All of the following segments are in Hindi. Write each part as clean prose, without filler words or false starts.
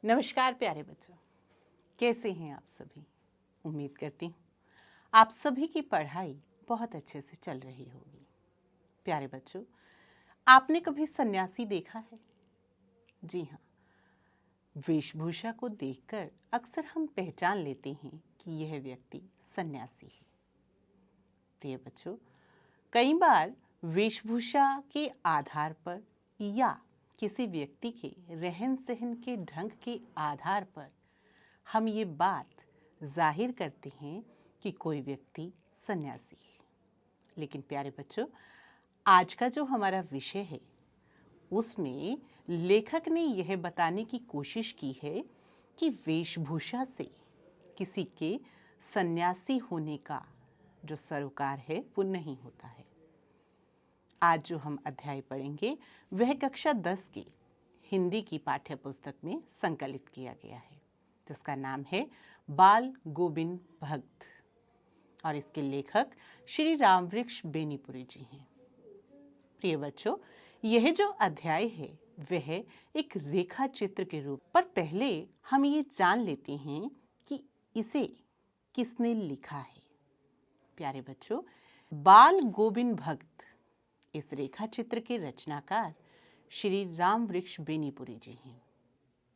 नमस्कार प्यारे बच्चों, कैसे हैं आप सभी। उम्मीद करती हूँ आप सभी की पढ़ाई बहुत अच्छे से चल रही होगी। प्यारे बच्चों, आपने कभी सन्यासी देखा है? जी हाँ, वेशभूषा को देखकर अक्सर हम पहचान लेते हैं कि यह व्यक्ति सन्यासी है। प्रिय बच्चों, कई बार वेशभूषा के आधार पर या किसी व्यक्ति के रहन सहन के ढंग के आधार पर हम ये बात जाहिर करते हैं कि कोई व्यक्ति सन्यासी है। लेकिन प्यारे बच्चों, आज का जो हमारा विषय है उसमें लेखक ने यह बताने की कोशिश की है कि वेशभूषा से किसी के सन्यासी होने का जो सरोकार है वो नहीं होता है। आज जो हम अध्याय पढ़ेंगे वह कक्षा 10 की हिंदी की पाठ्य पुस्तक में संकलित किया गया है, जिसका नाम है बाल गोविंद भक्त, और इसके लेखक श्री रामवृक्ष बेनीपुरी जी हैं। प्रिय बच्चों, यह जो अध्याय है वह एक रेखा चित्र के रूप पर पहले हम ये जान लेते हैं कि इसे किसने लिखा है। प्यारे बच्चों, बाल गोविंद भक्त इस रेखा चित्र के रचनाकार श्री रामवृक्ष बेनीपुरी जी हैं।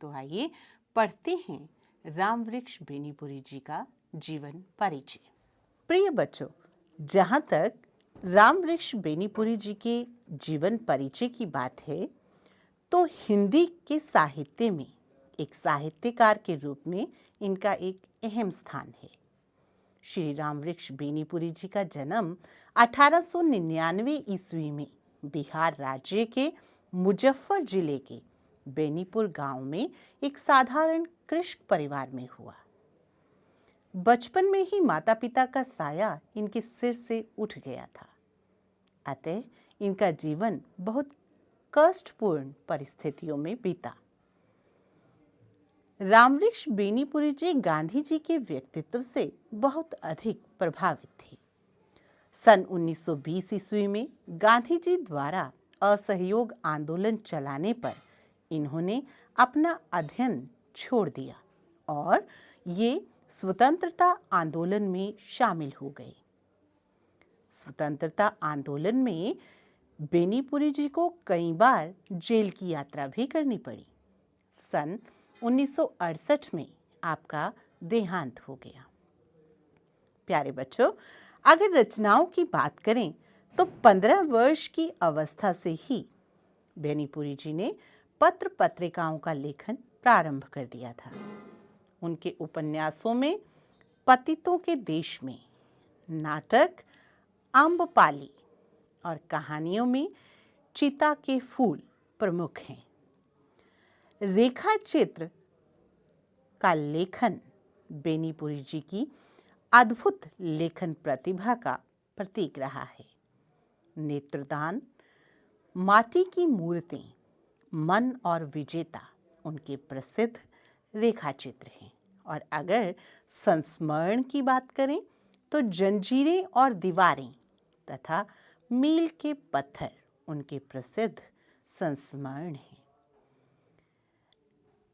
तो आइए पढ़ते हैं रामवृक्ष बेनीपुरी जी का जीवन परिचय। प्रिय बच्चों, जहाँ तक रामवृक्ष बेनीपुरी जी के जीवन परिचय की बात है तो हिंदी के साहित्य में एक साहित्यकार के रूप में इनका एक अहम स्थान है। श्री रामवृक्ष बेनीपुरी जी का जन्म 1899 ईस्वी में बिहार राज्य के मुजफ्फर जिले के बेनीपुर गांव में एक साधारण कृषक परिवार में हुआ। बचपन में ही माता पिता का साया इनके सिर से उठ गया था, अतः इनका जीवन बहुत कष्टपूर्ण परिस्थितियों में बीता। रामवृक्ष बेनीपुरी जी गांधी जी के व्यक्तित्व से बहुत अधिक प्रभावित थी। सन 1920 ईस्वी में गांधी जी द्वारा असहयोग आंदोलन चलाने पर इन्होंने अपना अध्ययन छोड़ दिया और ये स्वतंत्रता आंदोलन में शामिल हो गए। स्वतंत्रता आंदोलन में बेनीपुरी जी को कई बार जेल की यात्रा भी करनी पड़ी। सन 1968 में आपका देहांत हो गया। प्यारे बच्चों, अगर रचनाओं की बात करें तो 15 वर्ष की अवस्था से ही बेनीपुरी जी ने पत्र पत्रिकाओं का लेखन प्रारंभ कर दिया था। उनके उपन्यासों में पतितों के देश में, नाटक अम्बपाली और कहानियों में चिता के फूल प्रमुख हैं। रेखा चित्र का लेखन बेनीपुरी जी की अद्भुत लेखन प्रतिभा का प्रतीक रहा है। नेत्रदान, माटी की मूर्तें, मन और विजेता उनके प्रसिद्ध रेखा चित्र हैं। और अगर संस्मरण की बात करें तो जंजीरें और दीवारें तथा मील के पत्थर उनके प्रसिद्ध संस्मरण हैं।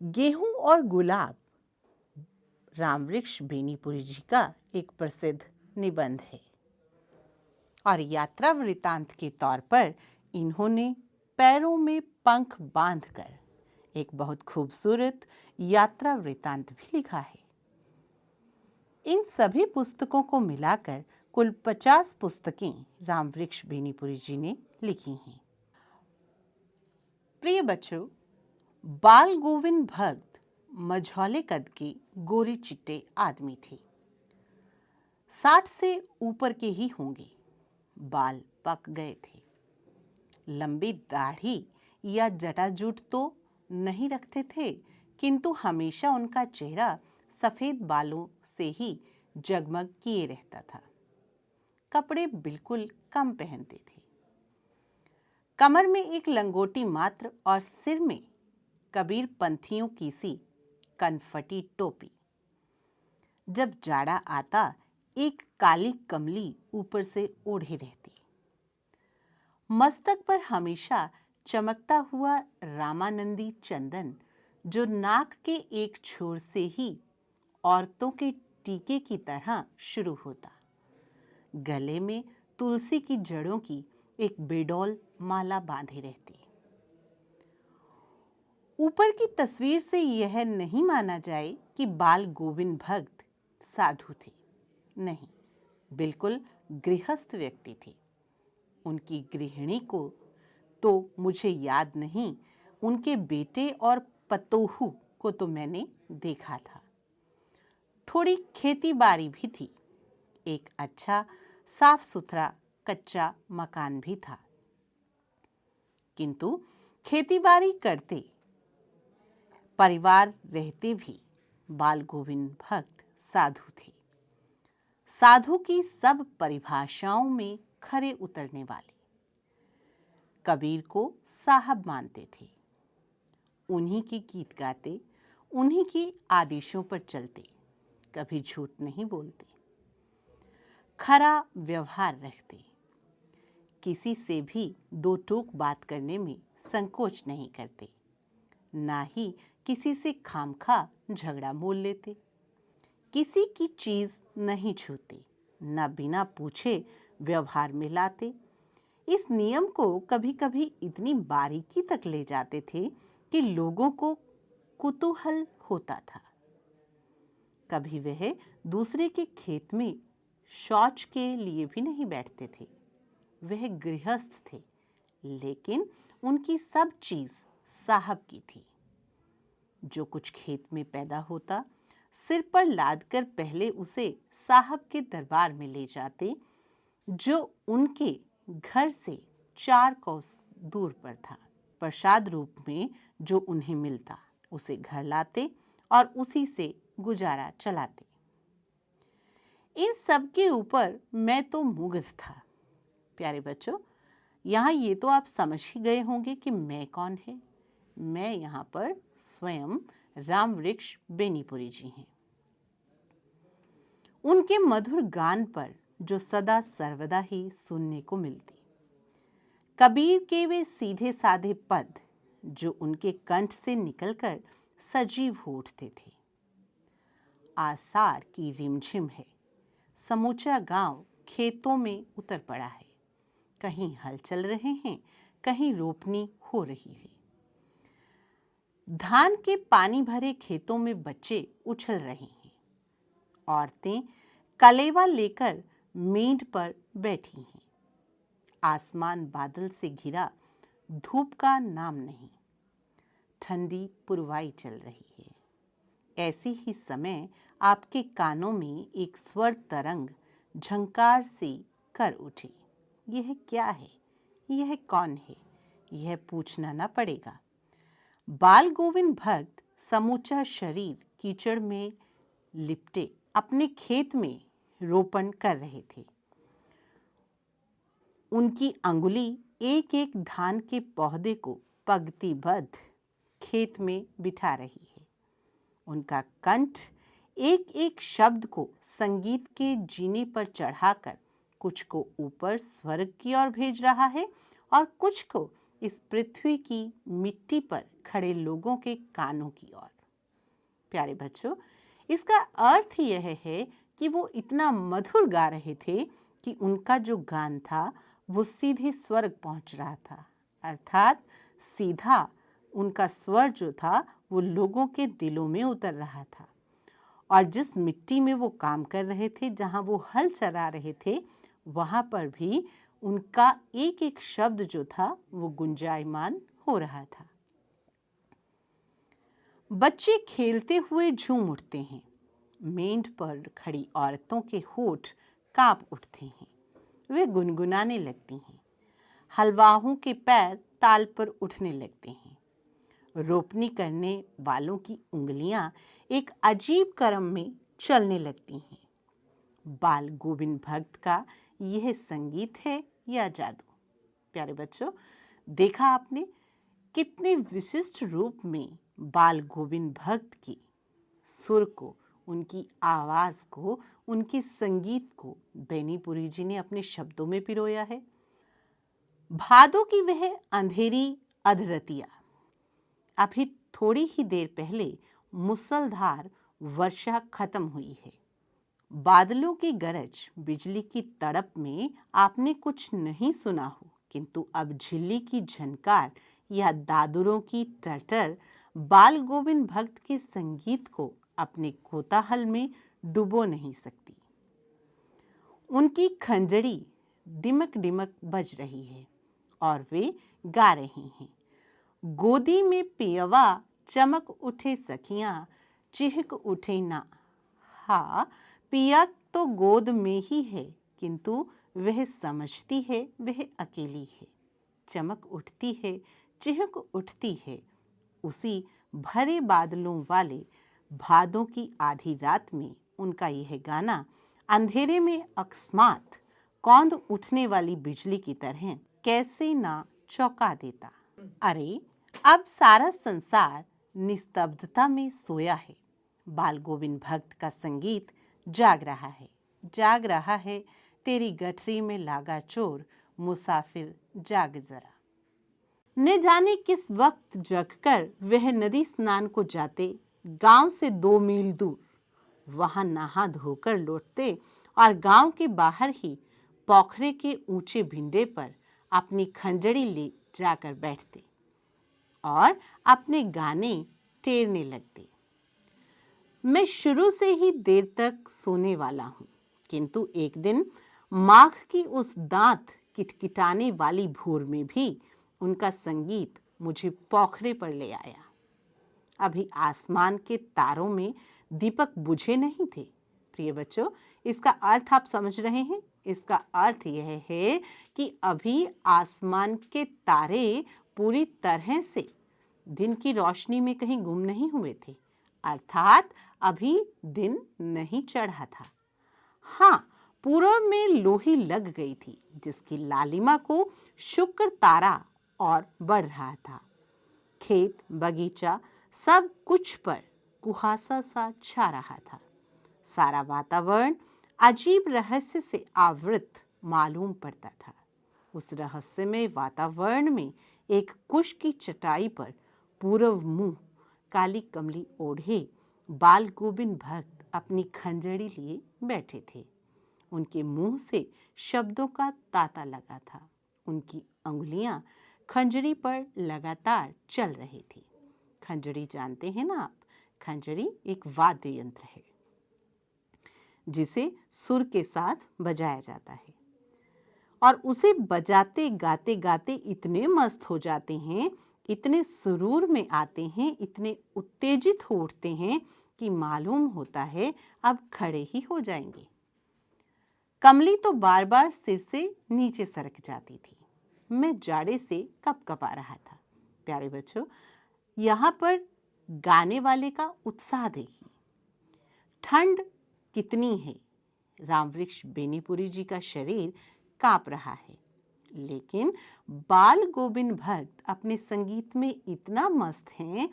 गेहूं और गुलाब रामवृक्ष बेनीपुरी जी का एक प्रसिद्ध निबंध है। और यात्रा वृतांत के तौर पर इन्होंने पैरों में पंख बांधकर एक बहुत खूबसूरत यात्रा वृतांत भी लिखा है। इन सभी पुस्तकों को मिलाकर कुल 50 पुस्तकें रामवृक्ष बेनीपुरी जी ने लिखी हैं। प्रिय बच्चों, बाल गोविंद भक्त मझौले कद के गोरे चिट्टे आदमी थे। 60 से ऊपर के ही होंगे। बाल पक गए थे। लंबी दाढ़ी या जटाजूट तो नहीं रखते थे, किंतु हमेशा उनका चेहरा सफेद बालों से ही जगमग किए रहता था। कपड़े बिल्कुल कम पहनते थे। कमर में एक लंगोटी मात्र और सिर में कबीर पंथियों की सी कनफटी टोपी। जब जाड़ा आता एक काली कमली ऊपर से ओढ़े रहती। मस्तक पर हमेशा चमकता हुआ रामानंदी चंदन जो नाक के एक छोर से ही औरतों के टीके की तरह शुरू होता, गले में तुलसी की जड़ों की एक बेडौल माला बांधे रहती। ऊपर की तस्वीर से यह नहीं माना जाए कि बाल गोविंद भक्त साधु थे, नहीं, बिल्कुल गृहस्थ व्यक्ति थे। उनकी गृहिणी को तो मुझे याद नहीं, उनके बेटे और पतोहू को तो मैंने देखा था। थोड़ी खेती बाड़ी भी थी, एक अच्छा साफ सुथरा कच्चा मकान भी था। किंतु खेती बाड़ी करते परिवार रहते भी बाल गोविंद भक्त साधु थे। साधु की सब परिभाषाओं में खरे उतरने वाले। कबीर को साहब मानते थे, उन्हीं की गीत गाते, उन्हीं के आदेशों पर चलते, कभी झूठ नहीं बोलते, खरा व्यवहार रखते, किसी से भी दो टूक बात करने में संकोच नहीं करते, ना ही किसी से खामखा झगड़ा मोल लेते, किसी की चीज नहीं छूते, न बिना पूछे व्यवहार में लाते। इस नियम को कभी कभी इतनी बारीकी तक ले जाते थे कि लोगों को कुतूहल होता था। कभी वह दूसरे के खेत में शौच के लिए भी नहीं बैठते थे। वह गृहस्थ थे, लेकिन उनकी सब चीज साहब की थी। जो कुछ खेत में पैदा होता, सिर पर लादकर पहले उसे साहब के दरबार में ले जाते, जो उनके घर से 4 कोस दूर पर था। प्रसाद रूप में जो उन्हें मिलता, उसे घर लाते और उसी से गुजारा चलाते। इन सब के ऊपर मैं तो मुग्ध था। प्यारे बच्चों, यहाँ ये तो आप समझ ही गए होंगे कि मैं कौन है। मैं यहाँ पर स्वयं राम वृक्ष बेनीपुरी जी हैं। उनके मधुर गान पर जो सदा सर्वदा ही सुनने को मिलते, कबीर के वे सीधे साधे पद जो उनके कंठ से निकलकर सजीव हो उठते थे। आषाढ़ की रिमझिम है, समूचा गांव खेतों में उतर पड़ा है। कहीं हल चल रहे हैं, कहीं रोपनी हो रही है। धान के पानी भरे खेतों में बच्चे उछल रहे हैं। औरतें कलेवा लेकर मेंढ पर बैठी हैं। आसमान बादल से घिरा, धूप का नाम नहीं। ठंडी पुरवाई चल रही है। ऐसी ही समय आपके कानों में एक स्वर तरंग झंकार सी कर उठी। यह क्या है? यह कौन है? यह पूछना न पड़ेगा। बाल गोविंद भक्त समूचा शरीर कीचड़ में लिपटे अपने खेत में रोपण कर रहे थे। उनकी अंगुली एक एक धान के पौधे को पंक्तिबद्ध खेत में बिठा रही है। उनका कंठ एक एक शब्द को संगीत के जीने पर चढ़ाकर कुछ को ऊपर स्वर्ग की ओर भेज रहा है और कुछ को इस पृथ्वी की मिट्टी पर खड़े लोगों के कानों की ओर। प्यारे बच्चों, इसका अर्थ यह है कि वो इतना मधुर गा रहे थे कि उनका जो गान था वो सीधे स्वर्ग पहुंच रहा था, अर्थात सीधा उनका स्वर जो था वो लोगों के दिलों में उतर रहा था। और जिस मिट्टी में वो काम कर रहे थे, जहां वो हल चला रहे थे, वहां पर भी उनका एक एक शब्द जो था वो गुंजायमान हो रहा था। बच्चे खेलते हुए झूम उठते हैं। मेंढ पर खड़ी औरतों के होठ कांप उठते हैं। वे गुनगुनाने लगती हैं। हलवाहों के पैर ताल पर उठने लगते हैं। रोपनी करने वालों की उंगलियां एक अजीब क्रम में चलने लगती हैं। बाल गोविंद भक्त का यह संगीत है या जादू? प्यारे बच्चों, देखा आपने कितने विशिष्ट रूप में बाल गोविंद भक्त की सुर को, उनकी आवाज को, उनके संगीत को बेनीपुरी जी ने अपने शब्दों में पिरोया है। भादों की वह अंधेरी अधरतिया अभी थोड़ी ही देर पहले मूसलधार वर्षा खत्म हुई है। बादलों की गरज, बिजली की तड़प में आपने कुछ नहीं सुना हो, किंतु अब झिल्ली की झनकार या दादुरों की टटर बाल गोविंद भक्त के संगीत को अपने कोताहल में डुबो नहीं सकती। उनकी खंजड़ी डिमक डिमक बज रही है और वे गा रही हैं। गोदी में पियवा चमक उठे सखियां, चिहक उठे ना। हाँ, पिया तो गोद में ही है, किंतु वह समझती है वह अकेली है। चमक उठती है, चिहक उठती है, उसी भरे बादलों वाले भादों की आधी रात में उनका यह गाना अंधेरे में अकस्मात कौंध उठने वाली बिजली की तरह कैसे ना चौंका देता। अरे, अब सारा संसार निस्तब्धता में सोया है। बाल गोविंद भक्त का संगीत जाग रहा है, जाग रहा है। तेरी गठरी में लागा चोर, मुसाफिर जाग जरा। न जाने किस वक्त जगकर वह नदी स्नान को जाते, गांव से 2 मील दूर। वहां नहा धोकर लौटते और गांव के बाहर ही पोखरे के ऊंचे भिंडे पर अपनी खंजड़ी ले जाकर बैठते और अपने गाने टेरने लगते। मैं शुरू से ही देर तक सोने वाला हूं, किंतु एक दिन माघ की उस दांत किटकिटाने वाली भोर में भी उनका संगीत मुझे पोखरे पर ले आया। अभी आसमान के तारों में दीपक बुझे नहीं थे। प्रिय बच्चों, इसका अर्थ आप समझ रहे हैं? इसका अर्थ यह है कि अभी आसमान के तारे पूरी तरह से दिन की रोशनी में कहीं गुम नहीं हुए थे, अर्थात अभी दिन नहीं चढ़ा था। हाँ, पूरब में लोही लग गई थी, जिसकी लालिमा को शुक्र तारा और बढ़ रहा था। खेत, बगीचा, सब कुछ पर कुहासा सा छा रहा था। सारा वातावरण अजीब रहस्य से आवृत मालूम पड़ता था। उस रहस्यमय वातावरण में एक कुश की चटाई पर पूरब मुंह काली कमली ओढ़े बाल गोविंद भक्त अपनी खंजड़ी लिए बैठे थे। उनके मुंह से शब्दों का तांता लगा था। उनकी अंगुलियां खंजड़ी पर लगातार चल रही थी। खंजड़ी जानते हैं ना आप? खंजड़ी एक वाद्य यंत्र है जिसे सुर के साथ बजाया जाता है, और उसे बजाते गाते गाते इतने मस्त हो जाते हैं, इतने सुरूर में आते हैं, इतने उत्तेजित हो उठते हैं कि मालूम होता है अब खड़े ही हो जाएंगे। कमली तो बार बार सिर से नीचे सरक जाती थी। मैं जाड़े से कपकपा रहा था। प्यारे बच्चों, यहाँ पर गाने वाले का उत्साह देखिए। ठंड कितनी है, रामवृक्ष बेनीपुरी जी का शरीर कांप रहा है, लेकिन बाल गोविंद भक्त अपने संगीत में इतना मस्त हैं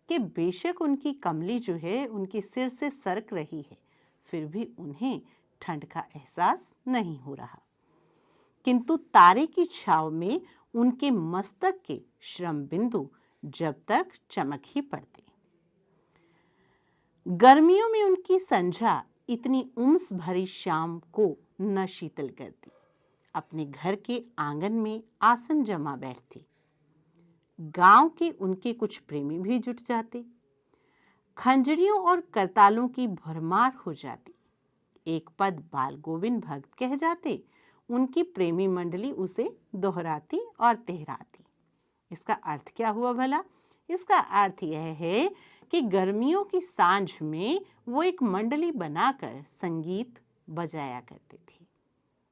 कि बेशक उनकी कमली जो है उनके सिर से सरक रही है, फिर भी उन्हें ठंड का एहसास नहीं हो रहा। किंतु तारे की छाव में उनके मस्तक के श्रम बिंदु जब तक चमक ही पड़ते। गर्मियों में उनकी संझा इतनी उमस भरी शाम को न शीतल करती। अपने घर के आंगन में आसन जमा बैठती। गांव के उनके कुछ प्रेमी भी जुट जाते। खंजड़ियों और करतालों की भरमार हो जाती। एक पद बाल गोविंद भक्त कह जाते, उनकी प्रेमी मंडली उसे दोहराती और तेहराती। इसका अर्थ क्या हुआ भला? इसका अर्थ यह है कि गर्मियों की सांझ में वो एक मंडली बनाकर संगीत बजाया करते थे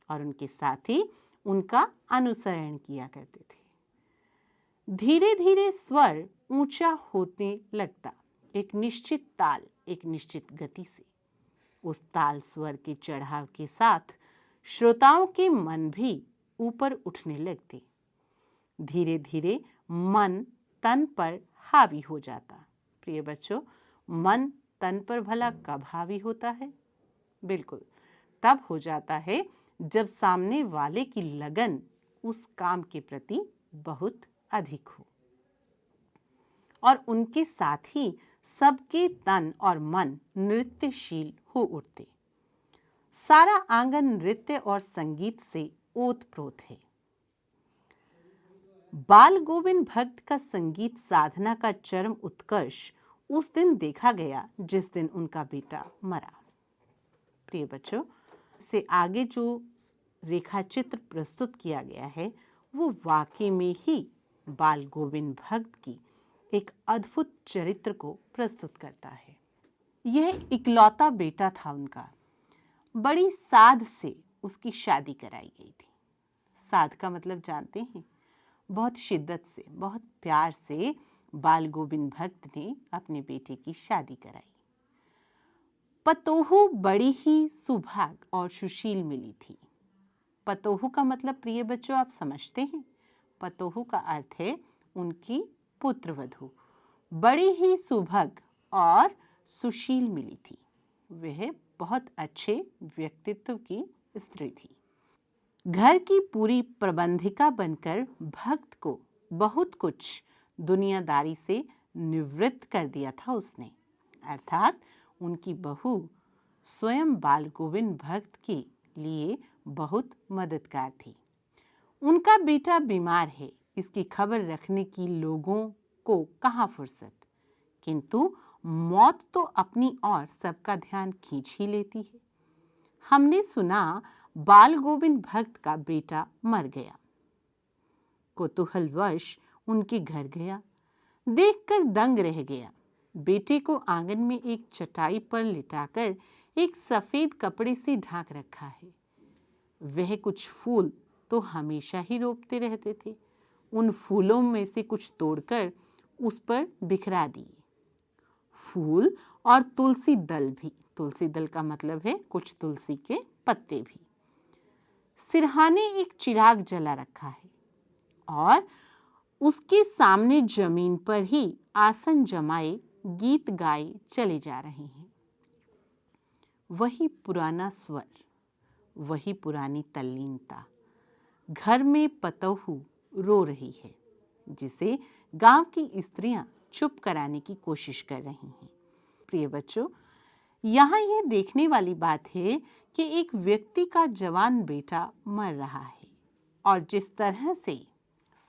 और उनके साथ ही उनका अनुसरण किया करते थे। धीरे धीरे स्वर ऊंचा होने लगता, एक निश्चित ताल, एक निश्चित गति से। उस ताल स्वर के चढ़ाव के साथ श्रोताओं के मन भी ऊपर उठने लगते। धीरे धीरे मन तन पर हावी हो जाता। प्रिय बच्चों, मन तन पर भला कब हावी होता है? बिल्कुल तब हो जाता है जब सामने वाले की लगन उस काम के प्रति बहुत अधिक हो। और उनके साथ ही सबके तन और मन नृत्यशील हो उठते। सारा आंगन नृत्य और संगीत से ओत-प्रोत है। बाल गोविंद भक्त का संगीत साधना का चरम उत्कर्ष उस दिन देखा गया जिस दिन उनका बेटा मरा। प्रिय बच्चों, से आगे जो रेखा चित्र प्रस्तुत किया गया है वो वाकई में ही बाल गोविंद भक्त की एक अद्भुत चरित्र को प्रस्तुत करता है। यह इकलौता बेटा था उनका। बड़ी साध से उसकी शादी कराई गई थी। साध का मतलब जानते हैं? बहुत शिद्दत से, बहुत प्यार से बाल गोविंद भक्त ने अपने बेटे की शादी कराई। पतोहू बड़ी ही सुभाग और सुशील मिली थी। पतोहू का मतलब प्रिय बच्चों आप समझते हैं? पतोहू का अर्थ है उनकी पुत्रवधू। बड़ी ही सुभग और सुशील मिली थी। वह बहुत अच्छे व्यक्तित्व की स्त्री थी। घर की पूरी प्रबंधिका बनकर भक्त को बहुत कुछ दुनियादारी से निवृत्त कर दिया था उसने। अर्थात उनकी बहू स्वयं बाल गोविंद भक्त के लिए बहुत मददगार थी। उनका बेटा बीमार है, इसकी खबर रखने की लोगों को कहाँ फुर्सत, किंतु मौत तो अपनी ओर सबका ध्यान खींच ही लेती है। हमने सुना बाल गोविंद भक्त का बेटा मर गया। कौतूहलवश उनके घर गया, देखकर दंग रह गया। बेटे को आंगन में एक चटाई पर लिटाकर एक सफेद कपड़े से ढांक रखा है। वह कुछ फूल तो हमेशा ही रोपते रहते थे। उन फूलों में से कुछ तोड़कर उस पर बिखरा दिए। फूल और तुलसी दल भी, तुलसी दल का मतलब है कुछ तुलसी के पत्ते भी। सिरहाने एक चिराग जला रखा है और उसके सामने जमीन पर ही आसन जमाए गीत गाए चले जा रहे हैं। वही पुराना स्वर, वही पुरानी तल्लीनता। घर में पतोहू रो रही है, जिसे गांव की स्त्रियां चुप कराने की कोशिश कर रही हैं। प्रिय बच्चों, यहाँ यह देखने वाली बात है कि एक व्यक्ति का जवान बेटा मर रहा है और जिस तरह से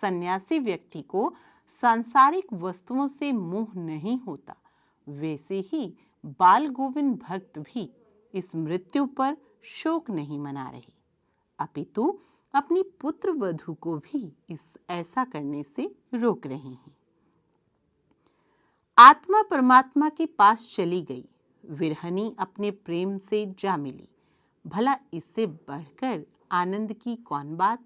सन्यासी व्यक्ति को सांसारिक वस्तुओं से मोह नहीं होता, वैसे ही बाल गोविंद भक्त भी इस मृत्यु पर शोक नहीं मना रहे, अपितु अपनी पुत्र वधू को भी इस ऐसा करने से रोक रहे हैं। आत्मा परमात्मा के पास चली गई, विरहनी अपने प्रेम से जा मिली। भला इससे बढ़कर आनंद की कौन बात।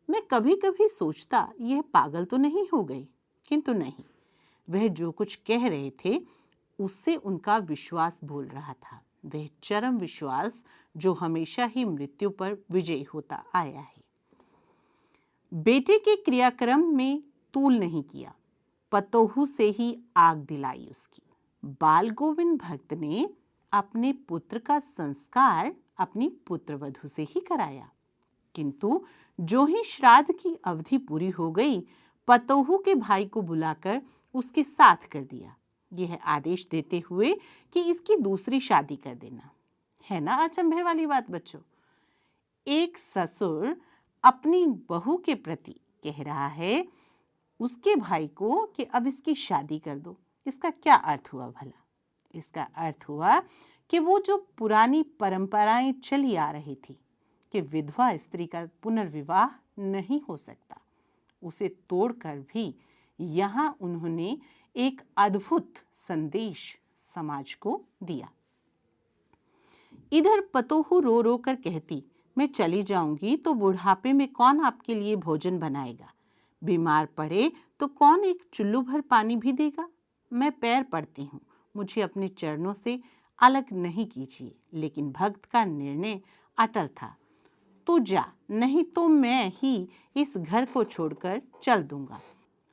मैं कभी कभी सोचता यह पागल तो नहीं हो गए, किंतु नहीं, वह जो कुछ कह रहे थे उससे उनका विश्वास बोल रहा था। वह चरम विश्वास जो हमेशा ही मृत्यु पर विजयी होता आया है। बेटे के क्रियाक्रम में तूल नहीं किया, पतोहू से ही आग दिलाई उसकी। बाल गोविंद भक्त ने अपने पुत्र का संस्कार अपनी पुत्रवधू से ही कराया, किंतु जो ही श्राद्ध की अवधि पूरी हो गई, पतोहू के भाई को बुलाकर उसके साथ कर दिया, यह आदेश देते हुए कि इसकी दूसरी शादी कर देना। है ना अचंभे वाली बात बच्चों। एक ससुर अपनी बहू के प्रति कह रहा है उसके भाई को कि अब इसकी शादी कर दो। इसका क्या अर्थ हुआ भला? इसका अर्थ हुआ कि वो जो पुरानी परंपराएं चली आ रही थी कि विधवा स्त्री का पुनर्विवाह नहीं हो सकता, उसे तोड़कर भी यहाँ उन्होंने एक अद्भुत संदेश समाज को दिया। इधर पतोहू रो रो कर कहती, मैं चली जाऊंगी तो बुढ़ापे में कौन आपके लिए भोजन बनाएगा? बीमार पड़े तो कौन एक चुल्लू भर पानी भी देगा? मैं पैर पड़ती हूँ, मुझे अपने चरणों से अलग नहीं कीजिए। लेकिन भक्त का निर्णय अटल था। तू जा, नहीं तो मैं ही इस घर को छोड़कर चल दूंगा।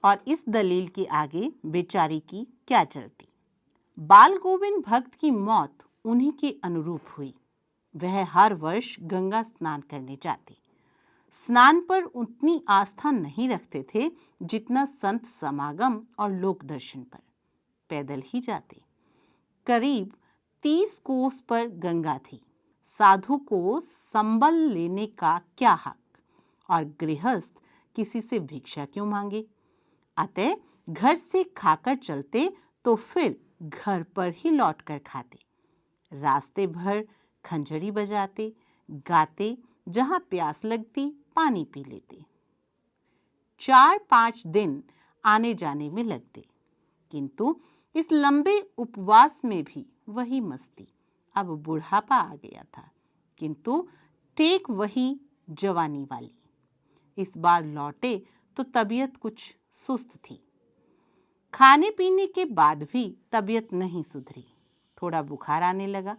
और इस दलील के आगे बेचारी की क्या चलती। बाल गोविंद भक्त की मौत उन्हीं के अनुरूप हुई। वह हर वर्ष गंगा स्नान करने जाते। स्नान पर उतनी आस्था नहीं रखते थे जितना संत समागम और लोक दर्शन पर। पैदल ही जाते। करीब 30 कोस पर गंगा थी। साधु को संबल लेने का क्या हक, और गृहस्थ किसी से भिक्षा क्यों मांगे। अतः घर से खाकर चलते तो फिर घर पर ही लौट कर खाते। रास्ते भर खंजरी बजाते, गाते, जहां प्यास लगती पानी पी लेते। 4-5 दिन आने जाने में लगते, किंतु इस लंबे उपवास में भी वही मस्ती। अब बुढ़ापा आ गया था, किंतु टेक वही जवानी वाली। इस बार लौटे तो तबीयत कुछ सुस्त थी। खाने पीने के बाद भी तबीयत नहीं सुधरी। थोड़ा बुखार आने लगा,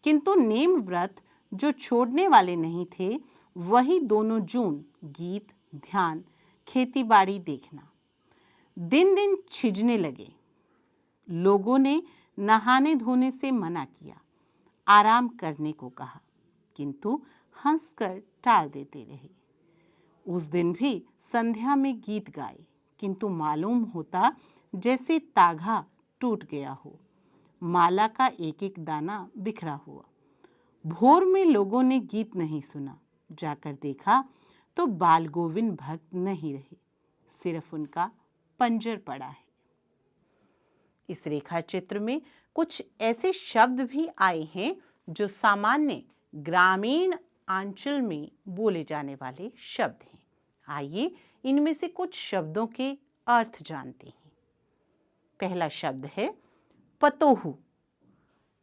किंतु नेम व्रत जो छोड़ने वाले नहीं थे, वही दोनों जून गीत, ध्यान, खेती बाड़ी देखना। दिन दिन छिजने लगे। लोगों ने नहाने धोने से मना किया, आराम करने को कहा, किंतु हंसकर टाल देते रहे। उस दिन भी संध्या में गीत गाए, किंतु मालूम होता जैसे तागा टूट गया हो, माला का एक एक दाना बिखरा हुआ। भोर में लोगों ने गीत नहीं सुना। जाकर देखा तो बाल गोविंद भक्त नहीं रहे, सिर्फ उनका पंजर पड़ा है। इस रेखा चित्र में कुछ ऐसे शब्द भी आए हैं जो सामान्य ग्रामीण अंचल में बोले जाने वाले शब्द हैं। आइए इनमें से कुछ शब्दों के अर्थ जानते हैं। पहला शब्द है पतोहू,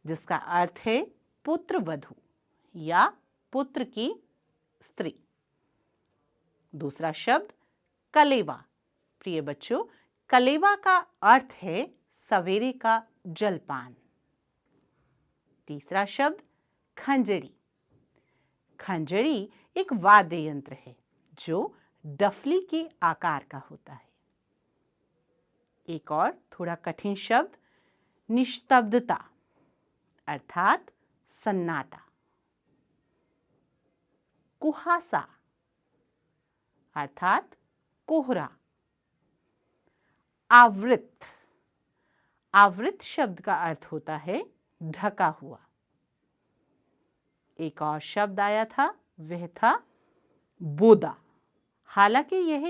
जिसका अर्थ है पुत्र वधू या पुत्र की स्त्री। दूसरा शब्द कलेवा। प्रिय बच्चों, कलेवा का अर्थ है सवेरे का जलपान। तीसरा शब्द खंजरी। खंजरी एक वाद्य यंत्र है जो डफली के आकार का होता है। एक और थोड़ा कठिन शब्द निस्तब्धता, अर्थात सन्नाटा। कुहासा, अर्थात कोहरा। आवृत। आवृत शब्द का अर्थ होता है ढका हुआ। एक और शब्द आया था, वह था बोदा। हालांकि यह